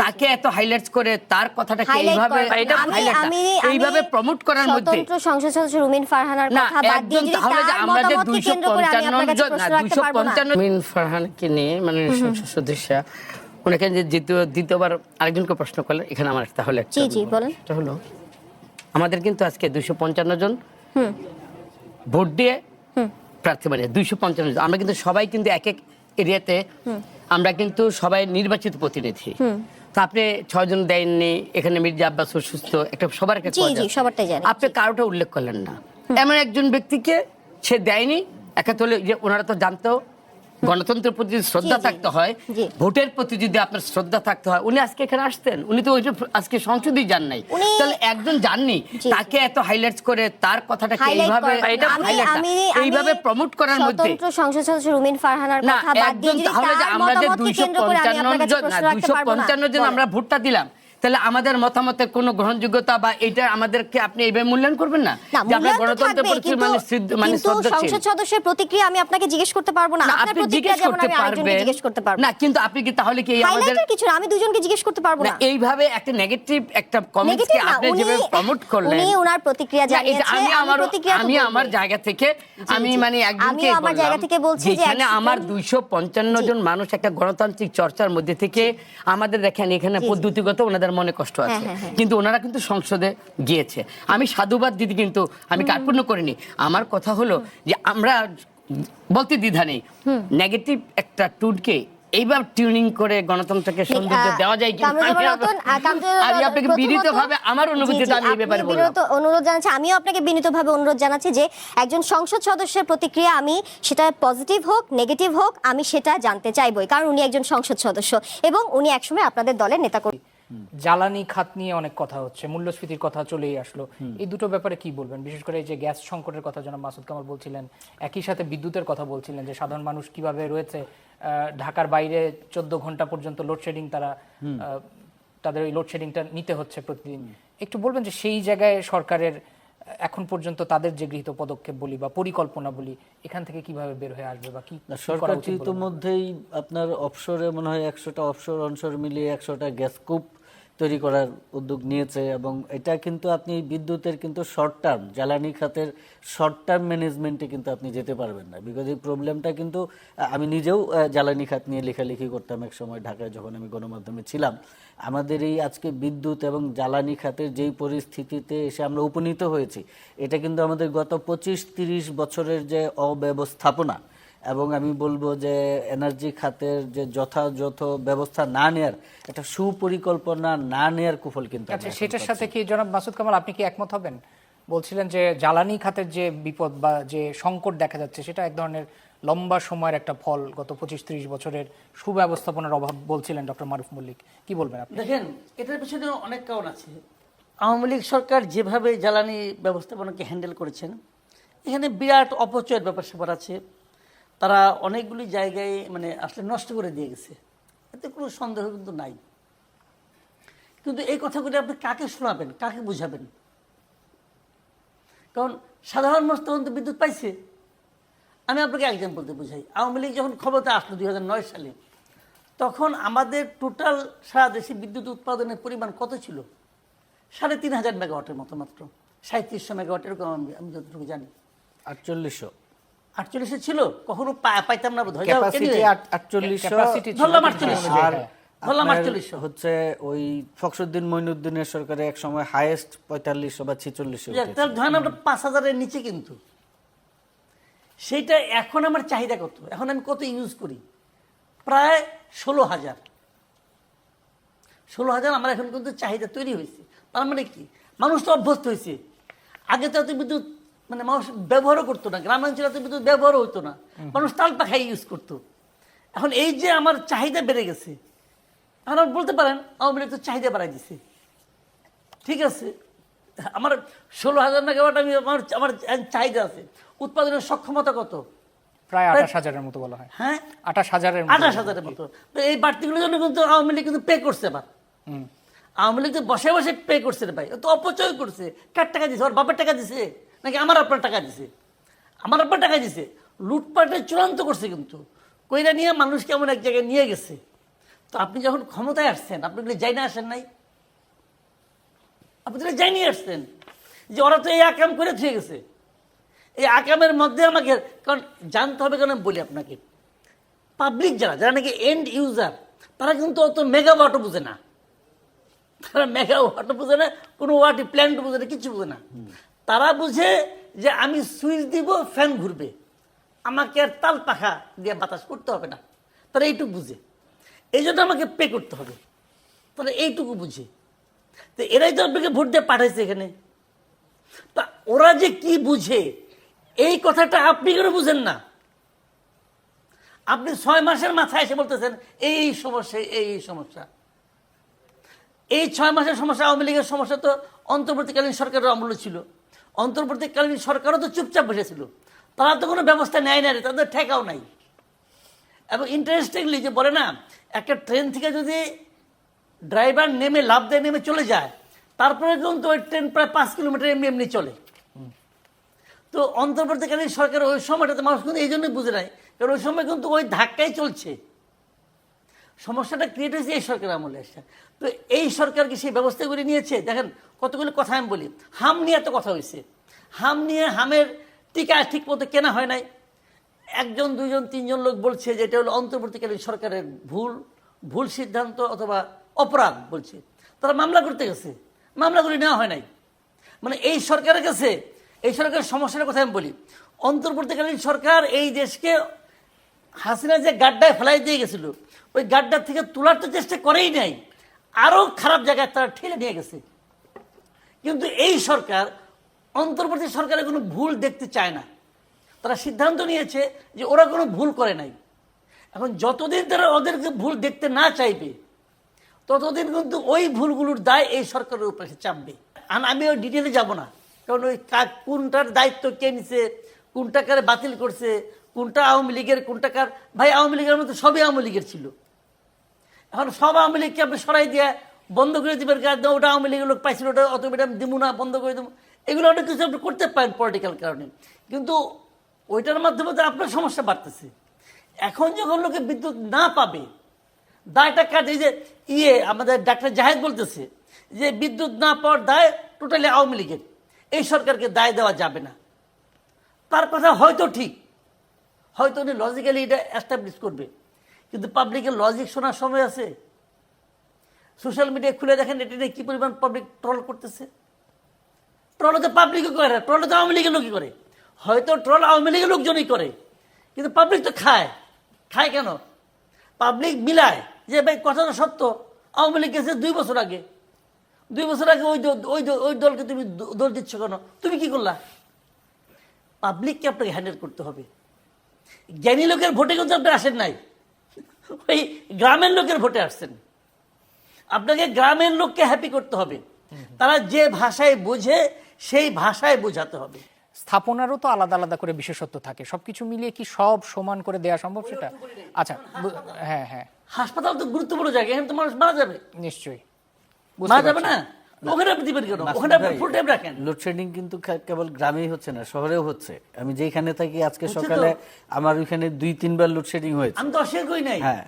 তাকে এত হাইলাইটস করে তার কথাটাকে এইভাবে প্রমোট করার মধ্যে স্বতন্ত্র সংসদ সদস্য রুমিন ফারহানার কথা বাদ দিয়ে যদি তার মতামতকে কেন্দ্র করে আমি আপনার কাছে প্রশ্ন রাখতে পারবো না। রুমিন ফারহানাকে নিয়ে মানে সংসদ সদস্য ওনাকে যে দ্বিতীয়বার আরেকজনকে প্রশ্ন করলেন, এখানে আমার তাহলে জি বলেন। এটা হলো আমাদের কিন্তু আজকে 255 জন ভোট দিয়ে প্রার্থী মানে 255 জন, আমরা কিন্তু সবাই কিন্তু এক এক এরিয়াতে আমরা কিন্তু সবাই নির্বাচিত প্রতিনিধি। তো আপনি 6 জন দেননি, এখানে মির্জা আব্বাস সুস্থ একটা সবার একটা সবারটাই জানি, আপনি কারোটা উল্লেখ করলেন না। এমন একজন ব্যক্তিকে সে দেয়নি, একাত হলে যে ওনারা তো জানতো গণতন্ত্রের প্রতি শ্রদ্ধা থাকতে হয়, ভোটের প্রতি যদি আপনার শ্রদ্ধা থাকতে হয়, উনি আজকে এখানে আসতেন, উনি তো আজকে সংসদেই যান নাই, তাহলে একজন যাননি তাকে এত হাইলাইটস করে তার কথাটাকে এইভাবে প্রমোট করার মধ্যে স্বতন্ত্র সংসদ সদস্য রুমিন ফারহানার কথা বাদ দিয়ে যদি তার মতামতকে কেন্দ্র করে আমি আপনার কাছে প্রশ্ন রাখতে পারবো না। 255 জন আমরা ভোটটা দিলাম, তাহলে আমাদের মতামতের কোনো গ্রহণযোগ্যতা বা এটা আমাদেরকে আপনি এইভাবে মূল্যায়ন করবেন না যে আমরা গণতন্ত্রের প্রতি মানে শ্রদ্ধা সংসদ সদস্যের প্রতিক্রিয়া আমি আপনাকে জিজ্ঞেস করতে পারবো না, আপনার প্রতিক্রিয়া যেমন আমি আরেকজনকে জিজ্ঞেস করতে পারবো না। কিন্তু আপনি কি তাহলে কি আমাদের কিছু আমি দুজনকে জিজ্ঞেস করতে পারবো না? এইভাবে একটা নেগেটিভ একটা কমেন্টকে আপনি যেভাবে প্রমোট করলেন, উনি ওনার প্রতিক্রিয়া জানিয়েছে, আমি আমার জায়গা থেকে আমি মানে একজনকে আমার জায়গা থেকে বলছি যে এখানে আমার 255 জন মানুষ একটা গণতান্ত্রিক চর্চার মধ্যে থেকে আমাদের দেখেন এখানে পদ্ধতিগত ওনাদের মনে কষ্ট আছে, কিন্তু ওনারা কিন্তু সংসদে গিয়েছে। আমি সাধুবাদ দিদি, কিন্তু আমি কার্পণ্য করিনি। আমার কথা হলো যে আমরা বলতে দ্বিধা নেই, নেগেটিভ একটা টুলকে এইবার টিউনিং করে গণতন্ত্রকে সৌন্দর্য দেওয়া যায় কি? আমি আপনাকে বিনীতভাবে আমার অনুভূতিটা আমি এই ব্যাপারে বললাম। অনুরোধ জানাচ্ছি, আমিও আপনাকে বিনীতভাবে অনুরোধ জানাচ্ছি যে একজন সংসদ সদস্যের প্রতিক্রিয়া আমি সেটা পজিটিভ হোক নেগেটিভ হোক আমি সেটা জানতে চাইবই, কারণ উনি একজন সংসদ সদস্য এবং উনি একসময় আপনাদের দলের নেতা। জ্বালানি খাত নিয়ে অনেক কথা হচ্ছে, মূল্যস্ফীতির কথা চলেই আসলো, এই দুটো ব্যাপারে কি বলবেন? বিশেষ করে এই যে গ্যাস সংকটের কথা জনাব মাসুদ কামাল বলছিলেন, একই সাথে বিদ্যুতের কথা বলছিলেন যে সাধারণ মানুষ কিভাবে রয়েছে ঢাকার বাইরে 14 ঘন্টা পর্যন্ত লোডশেডিং, তাদের ওই লোডশেডিংটা নিতে হচ্ছে প্রতিদিন। একটু বলবেন যে সেই জায়গায় সরকারের এখন পর্যন্ত তাদের যে গৃহীত পদক্ষেপ বলি বা পরিকল্পনা বলি, এখান থেকে কিভাবে বের হয়ে আসবে বা কি সরকার ইতিমধ্যেই আপনার অফশোরে মনে হয় 100টা অফশোর অনশোর মিলিয়ে 100টা গ্যাস কূপ তৈরি করার উদ্যোগ নিয়েছে, এবং এটা কিন্তু আপনি বিদ্যুতের কিন্তু শর্ট টার্ম জ্বালানি খাতের শর্ট টার্ম ম্যানেজমেন্টে কিন্তু আপনি যেতে পারবেন না, বিকজ এই প্রবলেমটা কিন্তু আমি নিজেও জ্বালানি খাত নিয়ে লেখালেখি করতাম এক সময় ঢাকায় যখন আমি গণমাধ্যমে ছিলাম। আমাদের এই আজকে বিদ্যুৎ এবং জ্বালানি খাতের যেই পরিস্থিতিতে এসে আমরা উপনীত হয়েছি, এটা কিন্তু আমাদের গত 25-30 বছরের যে অব্যবস্থাপনা, এবং আমি বলবো যে এনার্জি খাতের যে যথাযথ ব্যবস্থা না নেয়ার, একটা সুপরিকল্পনা না নেয়ার কুফল কিন্তু। আচ্ছা, সেটার সাথে কি জনাব মাসুদ কামাল আপনি কি একমত হবেন? বলছিলেন যে জ্বালানি খাতের যে বিপদ বা যে সংকট দেখা যাচ্ছে সেটা এক ধরনের লম্বা সময়ের একটা ফল, গত 25-30 বছরের সুব্যবস্থাপনার অভাব বলছিলেন ডক্টর মারুফ মল্লিক। কি বলবেন আপনি? দেখেন, এটার পিছনে অনেক কারণ আছে। আওয়ামী লীগ সরকার যেভাবে জ্বালানি ব্যবস্থাপনাকে হ্যান্ডেল করেছেন, এখানে বিরাট অপচয়ের ব্যাপার স্যাপার আছে। তারা অনেকগুলি জায়গায় মানে আসলে নষ্ট করে দিয়ে গেছে, এতে কোনো সন্দেহ কিন্তু নাই। কিন্তু এই কথাগুলি আপনি কাকে শোনাবেন, কাকে বুঝাবেন? কারণ সাধারণ মানুষ তখন তো বিদ্যুৎ পাইছে। আমি আপনাকে এক্সাম্পল দিয়ে বুঝাই। আওয়ামী লীগ যখন ক্ষমতা আসলো 2009 সালে, তখন আমাদের টোটাল সারা দেশে বিদ্যুৎ উৎপাদনের পরিমাণ কত ছিল? 3500 মেগাওয়াটের মতো, মাত্র 3700 মেগাওয়াট, এরকম আমি যতটুকু জানি। 48 ছিল, কখনো পাইতাম না বোধহয়। হচ্ছে ওই ফখরুদ্দিন মঈনুদ্দিনের সরকারে এক সময় হাইয়েস্ট 4500 বা 4600। ধরেন আমরা 5000-এর নিচে, কিন্তু সেইটা এখন আমার চাহিদা কত? এখন আমি কত ইউজ করি? প্রায় 16,000 আমার এখন কিন্তু চাহিদা তৈরি হয়েছে। তার মানে কি, মানুষ তো অভ্যস্ত হয়েছে। আগে তো এত বিদ্যুৎ মানে মানুষ ব্যবহারও করতো না, গ্রামাঞ্চলে তো বিদ্যুৎ ব্যবহারও হতো না, মানুষ তাল পাখাই ইউজ করতো। এখন এই যে আমার চাহিদা বেড়ে গেছে, এখন আপনি বলতে পারেন আওয়ামী লীগ তো চাহিদা বাড়াই দিছে, ঠিক আছে। আমার 16,000 মেগাওয়াট আমার চাহিদা আছে, উৎপাদনের সক্ষমতা কত? প্রায় 28,000-এর মতো বলা হয়। হ্যাঁ, 28,000-এর মতো। তো এই বাড়তিগুলোর জন্য কিন্তু আওয়ামী লীগ কিন্তু পে করছে। এবার আওয়ামী লীগ তো বসে বসে পে করছে রে ভাই, তো অপচয় করছে। কার টাকা দিছে? ওর বাপের টাকা দিছে নাকি আমার আপনার টাকা দিছে? আমার আপনার টাকা দিছে। লুটপাটে চূড়ান্ত করছে কিন্তু, কইরা নিয়ে মানুষকে এমন এক জায়গায় নিয়ে গেছে। তো আপনি যখন ক্ষমতায় আসছেন, আপনি বলে যাই না আসেন নাই, আপনি তো যাই নিয়ে আসছেন যে ওরা তো এই আকাম করে থুয়ে গেছে। এই আকামের মধ্যে আমাকে, কারণ জানতে হবে, কেন বলি আপনাকে, পাবলিক যারা নাকি এন্ড ইউজার, তারা কিন্তু অত মেগাওয়াটও বুঝে না, তারা মেগাওয়াটও বুঝে না, কোনো ওয়াট প্ল্যান্ট বুঝে না, কিছু বুঝে না। তারা বুঝে যে আমি সুইচ দিব, ফ্যান ঘুরবে, আমাকে আর তাল পাখা দিয়ে বাতাস করতে হবে না, তারা এইটুকু বুঝে। এই জন্য আমাকে পে করতে হবে, তারা এইটুকু বুঝে। তো এরাই তো আপনাকে ভোট দিয়ে পাঠাইছে এখানে। তা ওরা যে কি বুঝে এই কথাটা আপনি কেন বুঝেন না? আপনি 6 মাসের মাথায় এসে বলতেছেন এই সমস্যা, এই সমস্যা। এই 6 মাসের সমস্যা, আওয়ামী লীগের সমস্যা তো অন্তর্বর্তীকালীন সরকারের আমলে ছিল। অন্তর্বর্তীকালীন সরকারও তো চুপচাপ বসেছিল, তারা তো কোনো ব্যবস্থা নেয় না, তাদের ঠেকাও নাই। এবং ইন্টারেস্টিংলি যে বলে না, একটা ট্রেন থেকে যদি ড্রাইভার নেমে লাফ দিয়ে নেমে চলে যায়, তারপরে কিন্তু ওই ট্রেন প্রায় 5 কিলোমিটার এমনি এমনি চলে। তো অন্তর্বর্তীকালীন সরকার ওই সময়টাতে মানুষ কিন্তু এই জন্যই বুঝে নাই, কারণ ওই সময় কিন্তু ওই ধাক্কাই চলছে। সমস্যাটা ক্রিয়েট হয়েছে এই সরকার আমলে এসে। তো এই সরকার কি সেই ব্যবস্থা করে নিয়েছে? দেখেন কতগুলো কথা আমি বলি। হাম নিয়ে তো কথা হয়েছে, হাম নিয়ে হামের টিকা ঠিক মতো কেনা হয় নাই। 1 জন 2 জন 3 জন লোক বলছে যে এটা হলো অন্তর্বর্তীকালীন সরকারের ভুল সিদ্ধান্ত অথবা অপরাধ বলছে। তারা মামলা করতে গেছে, মামলাগুলি নেওয়া হয় নাই। মানে এই সরকারের কাছে, এই সরকারের সমস্যার কথা আমি বলি, অন্তর্বর্তীকালীন সরকার এই দেশকে হাসিনা যে গাড্ডায় ফেলাই দিয়ে গেছিল, ওই গাড্ডার থেকে তোলার তো চেষ্টা করেই নাই, আরও খারাপ জায়গায় তারা ঠেলে নিয়ে গেছে। কিন্তু এই সরকার অন্তর্বর্তী সরকারের কোনো ভুল দেখতে চায় না। তারা সিদ্ধান্ত নিয়েছে যে ওরা কোনো ভুল করে নাই। এখন যতদিন তারা ওদেরকে ভুল দেখতে না চাইবে, ততদিন কিন্তু ওই ভুলগুলোর দায় এই সরকারের উপরে চাপবে। আমি ওই ডিটেলে যাব না, কারণ ওই কোনটার দায়িত্ব কে নিছে, কোনটা কারে বাতিল করছে, কোনটা আওয়ামী লীগের, কোনটা কার। ভাই আওয়ামী লীগের মধ্যে সবই আওয়ামী লীগের ছিল। এখন সব আওয়ামী লীগকে আপনি সরাই দিয়ে বন্ধ করে দেবেন, ওটা আওয়ামী লীগের লোক পাইছিল, ওটা অত আমি দিব না, বন্ধ করে দেবো, এগুলো অনেক কিছু আপনি করতে পারেন পলিটিক্যাল কারণে। কিন্তু ওইটার মাধ্যমে তো আপনার সমস্যা বাড়তেছে। এখন যখন লোকে বিদ্যুৎ না পাবে, দায়টা কাটে। যে আমাদের ডাক্তার জাহেদ বলতেছে যে বিদ্যুৎ না পাওয়ার দায় টোটালি আওয়ামী লীগের, এই সরকারকে দায় দেওয়া যাবে না। তার কথা হয়তো ঠিক, হয়তো উনি লজিক্যালি এটা এস্টাবলিশ করবে, কিন্তু পাবলিকের লজিক শোনার সময় আছে? সোশ্যাল মিডিয়া খুলে দেখেন এটা নিয়ে কী পরিমাণ পাবলিক ট্রল করতেছে। ট্রল তো পাবলিকও করে, ট্রল তো আওয়ামী লীগের লোকই করে। হয়তো ট্রল আওয়ামী লীগের লোকজনই করে, কিন্তু পাবলিক তো খায়। খায় কেন? পাবলিক মিলায় যে ভাই কথাটা সত্য, আওয়ামী লীগ গেছে 2 বছর আগে, 2 বছর আগে ওই দলকে তুমি দোষ দিচ্ছ কেন? তুমি কি করলা? পাবলিককে আপনাকে হ্যান্ডেল করতে হবে। জ্ঞানী লোকের ভোটে কিন্তু আপনি আসেন নাই, ওই গ্রামের লোকের ভোটে আসছেন। আপনাকে গ্রামের লোককে হ্যাপি করতে হবে, তারা যে ভাষায় বোঝে সেই ভাষায় বোঝাতে হবে। স্থাপনারও তো আলাদা আলাদা করে বিশেষত্ব থাকে, সবকিছু মিলিয়ে কি সব সমান করে দেওয়া সম্ভব সেটা? আচ্ছা, হ্যাঁ হ্যাঁ, হাসপাতাল তো গুরুত্বপূর্ণ জায়গা, এখানে তো মানুষ মারা যাবে। নিশ্চয়ই মারা যাবে না, ওখানে আপনি দিবেন কেন? ওখানে আপনি ফুল টাইম রাখেন। লোডশেডিং কিন্তু কেবল গ্রামেই হচ্ছে না, শহরেও হচ্ছে। আমি যেখানে থাকি আজকে সকালে আমার ওইখানে 2-3 বার লোডশেডিং হয়েছে। আমি তো অস্বীকার করি নাই, হ্যাঁ,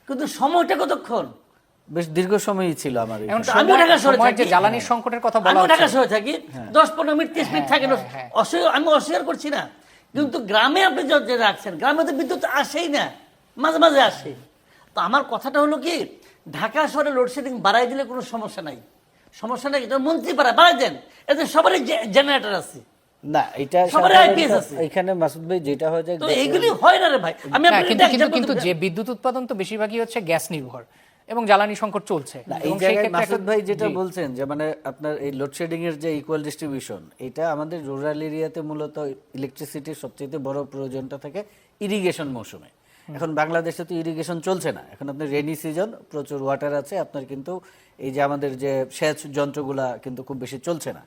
কিন্তু সময়টা কতক্ষণ? বেশ দীর্ঘ সময়ই ছিল আমার এখন এখানে। আমিও ঢাকা শহরে সময়ের যে থাকি। জ্বালানির সংকটের কথা বলা আমিও ঢাকা হচ্ছে, শহরে থাকি, 10-15 মিনিট 30 মিনিট থাকে না, আমি অস্বীকার করছি না। কিন্তু গ্রামে আপনি যে রাখছেন, গ্রামে তো বিদ্যুৎ আসেই না, মাঝে মাঝে আসে। তো আমার কথাটা হলো কি, ঢাকা শহরে লোডশেডিং বাড়াই দিলে কোনো সমস্যা নাই, সমস্যা নাই। এটা মন্ত্রী বাড়াই দেন, এতে সবারই জেনারেটর আছে না, এটা সবার IPS আছে। এখানে মাসুদ ভাই যেটা হয় যে তো এইগুলি হয় না রে ভাই। আমি হ্যাঁ, আপনাকে কিন্তু একটা example কিন্তু দিই। যে বিদ্যুৎ উৎপাদন তো বেশিরভাগই হচ্ছে গ্যাস নির্ভর এবং জ্বালানি সংকট চলছে। না, এই এবং সেই জায়গায় ক্ষেত্রে মাসুদ একটা- ভাই যেটা জি। বলছেন যে মানে আপনার এই লোডশেডিং এর যে ইকুয়াল ডিস্ট্রিবিউশন, এটা আমাদের রুরাল এরিয়াতে মূলত ইলেকট্রিসিটির সবচেয়ে বড় প্রয়োজনটা থাকে ইরিগেশন মৌসুমে। এখন বাংলাদেশে তো ইরিগেশন চলছে না, এখন আপনার রেনি সিজন, প্রচুর ওয়াটার আছে আপনার, কিন্তু এই যে আমাদের যে সেচ যন্ত্রগুলা কিন্তু খুব বেশি চলছে না,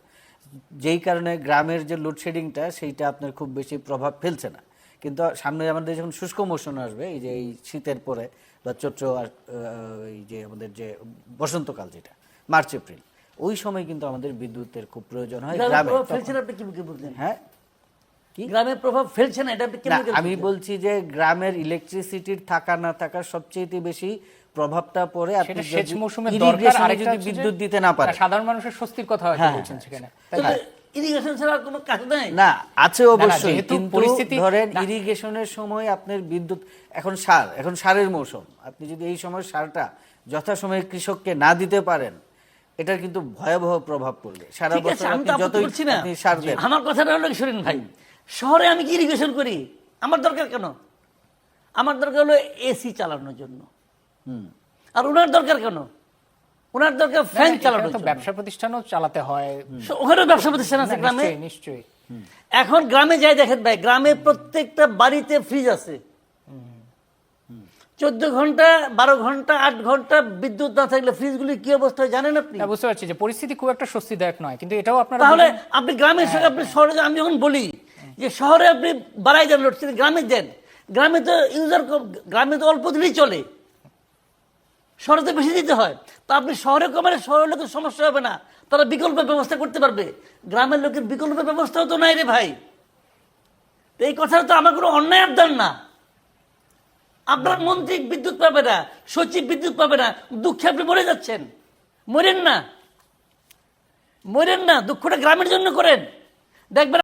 যেই কারণে গ্রামের যে লোডশেডিংটা সেইটা আপনার খুব বেশি প্রভাব ফেলছে না। কিন্তু সামনে আমাদের যখন শুষ্ক মৌসুম আসবে, এই যে এই শীতের পরে বা চৈত্র আর এই যে আমাদের যে বসন্তকাল যেটা মার্চ এপ্রিল, ওই সময় কিন্তু আমাদের বিদ্যুতের খুব প্রয়োজন হয় গ্রামে গ্রামে। প্রভাব ফেলছে না, আপনি কি বুঝলেন? হ্যাঁ, গ্রামে প্রভাব ফেলছে না, এটা আপনি না, কেমন করে আমি বুঝলেন? বলছি যে গ্রামের ইলেকট্রিসিটির থাকা না থাকা সবচেয়ে বেশি প্রভাবটা পড়ে আপনি সেটা সেচ যদি মৌসুমের দরকার, irrigation-এ আরেকটা যদি হচ্ছে যে বিদ্যুৎ দিতে না পারে, সাধারণ মানুষের স্বস্তির কথা হয়তো হ্যাঁ, বলছেন সেখানে। ইরিগেশন ছাড়া আর কোনো কাজ নাই। না আছে অবশ্যই, যেহেতু কিন্তু পরিস্থিতি ধরেন ইরিগেশনের সময় আপনার বিদ্যুৎ, এখন সারের মৌসুম, আপনি যদি এই সময় সারটা যথাসময়ে কৃষককে না দিতে পারেন, এটার কিন্তু ভয়াবহ প্রভাব পড়বে সারা ঠিক আছে, বছর। আমি আপনি তো আপত্তি যতই করছি না। আপনি সার দেন, আমার কথাটা হলো কি শুনেন ভাই, শহরে আমি কি ইরিগেশন করি, আমার দরকার কেন? আমার দরকার হলো এসি চালানোর জন্য। আর ওনার দরকার কেন? ওনার দরকার ফ্যান চালানোর তো জন্য। ব্যবসা প্রতিষ্ঠানও চালাতে হয়। ওখানে ব্যবসা প্রতিষ্ঠান আছে গ্রামে। নিশ্চয়ই নিশ্চয়ই। এখন গ্রামে যাই দেখেন ভাই, গ্রামে প্রত্যেকটা বাড়িতে ফ্রিজ আছে। 14 ঘন্টা 12 ঘন্টা 8 ঘন্টা বিদ্যুৎ না থাকলে ফ্রিজগুলি কি অবস্থা হয় জানেন আপনি? না, বুঝতে পারছি যে পরিস্থিতি খুব একটা স্বস্তিদায়ক নয়, কিন্তু এটাও আপনারা তাহলে বলছেন- আপনি গ্রামের সঙ্গে আপনি শহরে, আমি যখন বলি যে শহরে আপনি বাড়াই দেন লোডশেডিং, গ্রামে দেন, গ্রামে তো ইউজার, গ্রামে তো অল্প দিলেই চলে, শহরে তো বেশি দিতে হয়। তো আপনি শহরে কমালে শহরের লোকের সমস্যা হবে না, তারা বিকল্পের ব্যবস্থা করতে পারবে। গ্রামের লোকের বিকল্পের ব্যবস্থাও তো নাই রে ভাই। তো এই কথাটা তো আমার কোনো অন্যায় আবদার না। আপনার মন্ত্রী বিদ্যুৎ পাবে না, সচিব বিদ্যুৎ পাবে না, দুঃখে আপনি মরে যাচ্ছেন। মরেন না, মরেন না, দুঃখটা গ্রামের জন্য করেন, দেখবেন